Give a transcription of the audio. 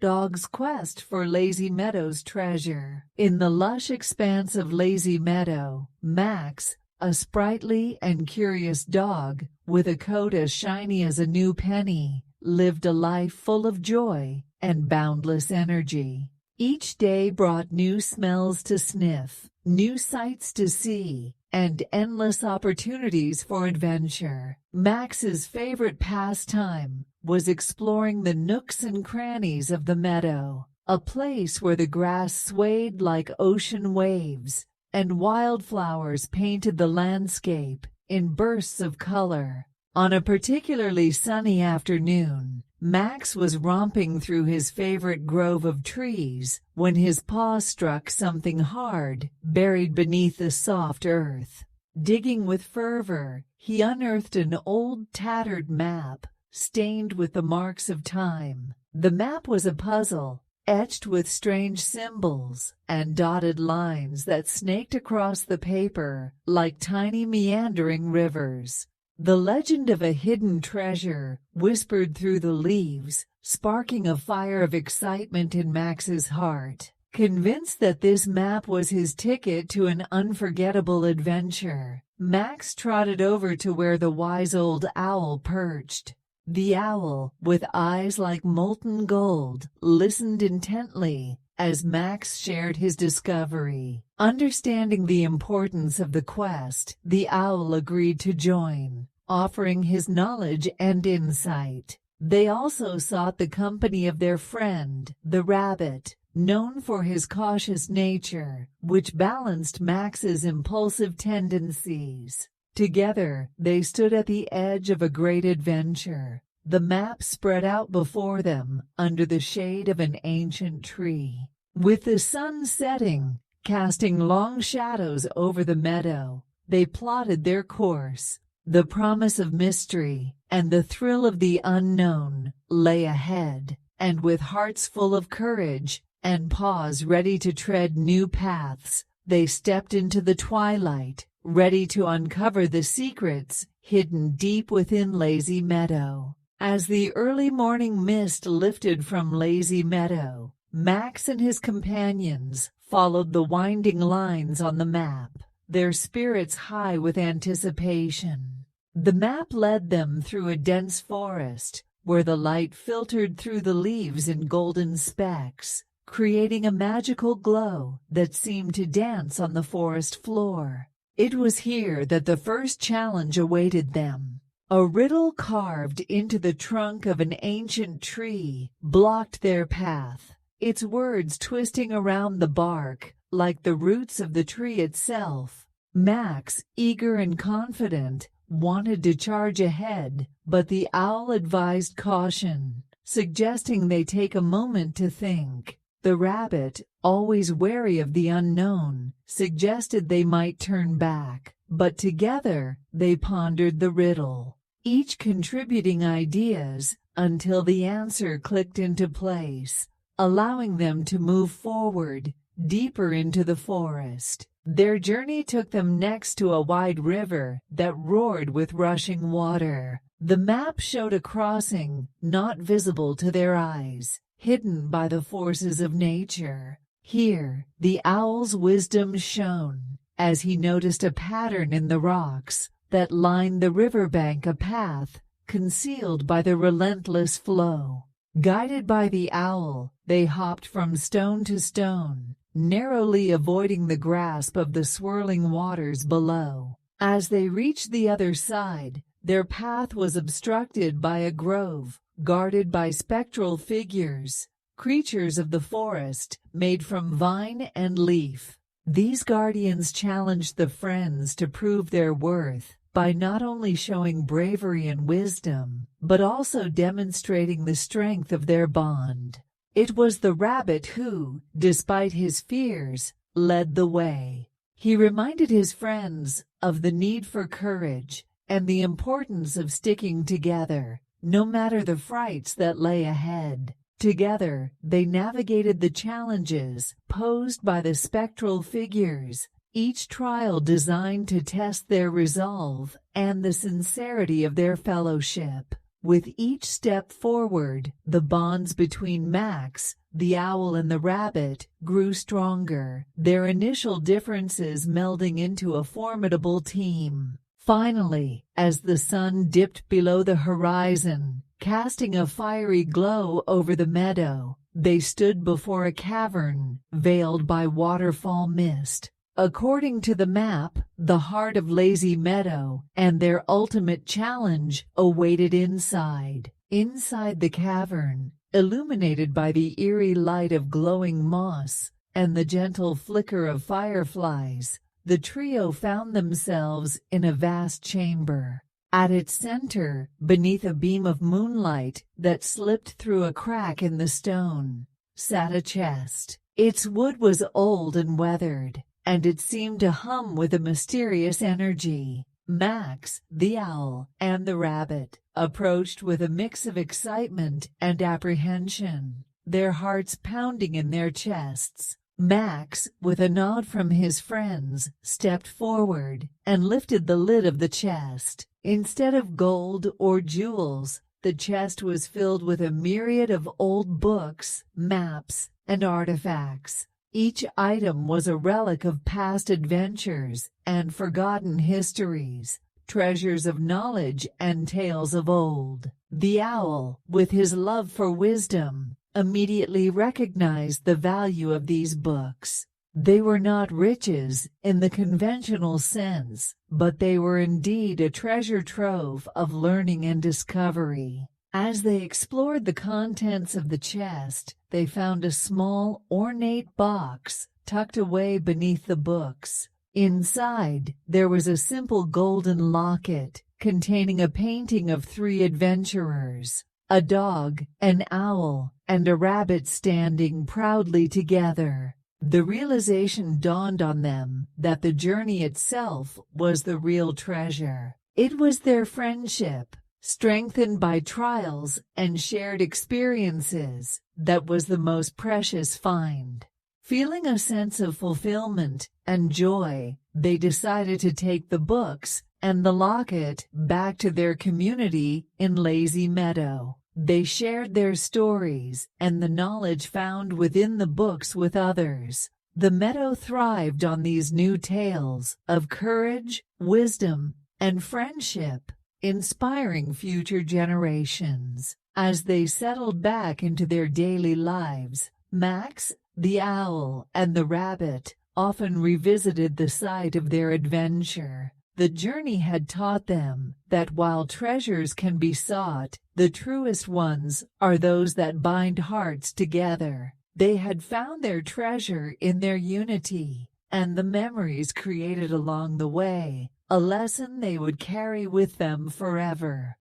Dog's quest for Lazy Meadow's treasure. In the lush expanse of Lazy Meadow, Max, a sprightly and curious dog, with a coat as shiny as a new penny, lived a life full of joy and boundless energy. Each day brought new smells to sniff, new sights to see, and endless opportunities for adventure. Max's favorite pastime was exploring the nooks and crannies of the meadow, a place where the grass swayed like ocean waves, and wildflowers painted the landscape in bursts of color. On a particularly sunny afternoon, Max was romping through his favorite grove of trees when his paw struck something hard, buried beneath the soft earth. Digging with fervor, he unearthed an old tattered map, stained with the marks of time. The map was a puzzle, etched with strange symbols and dotted lines that snaked across the paper like tiny meandering rivers. The legend of a hidden treasure whispered through the leaves, sparking a fire of excitement in Max's heart. Convinced that this map was his ticket to an unforgettable adventure, Max trotted over to where the wise old owl perched. The owl, with eyes like molten gold, listened intently as Max shared his discovery. Understanding the importance of the quest, the owl agreed to join, offering his knowledge and insight. They also sought the company of their friend, the rabbit, known for his cautious nature, which balanced Max's impulsive tendencies. Together, they stood at the edge of a great adventure. The map spread out before them, under the shade of an ancient tree. With the sun setting, casting long shadows over the meadow, they plotted their course. The promise of mystery and the thrill of the unknown lay ahead, and with hearts full of courage and paws ready to tread new paths, they stepped into the twilight, ready to uncover the secrets hidden deep within Lazy Meadow. As the early morning mist lifted from Lazy Meadow, Max and his companions followed the winding lines on the map, their spirits high with anticipation. The map led them through a dense forest, where the light filtered through the leaves in golden specks, creating a magical glow that seemed to dance on the forest floor. It was here that the first challenge awaited them. A riddle carved into the trunk of an ancient tree blocked their path, its words twisting around the bark like the roots of the tree itself. Max, eager and confident, wanted to charge ahead, but the owl advised caution, suggesting they take a moment to think. The rabbit, always wary of the unknown, suggested they might turn back, but together they pondered the riddle, each contributing ideas until the answer clicked into place, allowing them to move forward, deeper into the forest. Their journey took them next to a wide river that roared with rushing water. The map showed a crossing, not visible to their eyes, hidden by the forces of nature. Here, the owl's wisdom shone, as he noticed a pattern in the rocks that lined the riverbank, a path concealed by the relentless flow. Guided by the owl, they hopped from stone to stone, narrowly avoiding the grasp of the swirling waters below. As they reached the other side, their path was obstructed by a grove, guarded by spectral figures, creatures of the forest, made from vine and leaf. These guardians challenged the friends to prove their worth by not only showing bravery and wisdom, but also demonstrating the strength of their bond. It was the rabbit who, despite his fears, led the way. He reminded his friends of the need for courage and the importance of sticking together, no matter the frights that lay ahead. Together, they navigated the challenges posed by the spectral figures, each trial designed to test their resolve and the sincerity of their fellowship. With each step forward, the bonds between Max, the owl, and the rabbit grew stronger, their initial differences melding into a formidable team. Finally, as the sun dipped below the horizon, casting a fiery glow over the meadow, they stood before a cavern, veiled by waterfall mist. According to the map, the heart of Lazy Meadow and their ultimate challenge awaited inside. Inside the cavern, illuminated by the eerie light of glowing moss and the gentle flicker of fireflies, the trio found themselves in a vast chamber. At its center, beneath a beam of moonlight that slipped through a crack in the stone, sat a chest. Its wood was old and weathered, and it seemed to hum with a mysterious energy. Max, the owl, and the rabbit approached with a mix of excitement and apprehension, their hearts pounding in their chests. Max, with a nod from his friends, stepped forward and lifted the lid of the chest. Instead of gold or jewels, the chest was filled with a myriad of old books, maps, and artifacts. Each item was a relic of past adventures and forgotten histories, treasures of knowledge and tales of old. The owl, with his love for wisdom, immediately recognized the value of these books. They were not riches in the conventional sense, but they were indeed a treasure trove of learning and discovery. As they explored the contents of the chest, they found a small, ornate box tucked away beneath the books. Inside, there was a simple golden locket containing a painting of 3 adventurers, a dog, an owl, and a rabbit standing proudly together. The realization dawned on them that the journey itself was the real treasure. It was their friendship, strengthened by trials and shared experiences, that was the most precious find. Feeling a sense of fulfillment and joy, they decided to take the books and the locket back to their community in Lazy Meadow. They shared their stories and the knowledge found within the books with others. The meadow thrived on these new tales of courage, wisdom, and friendship, inspiring future generations. As they settled back into their daily lives, Max, the owl, and the rabbit often revisited the site of their adventure. The journey had taught them that while treasures can be sought, the truest ones are those that bind hearts together. They had found their treasure in their unity and the memories created along the way, a lesson they would carry with them forever.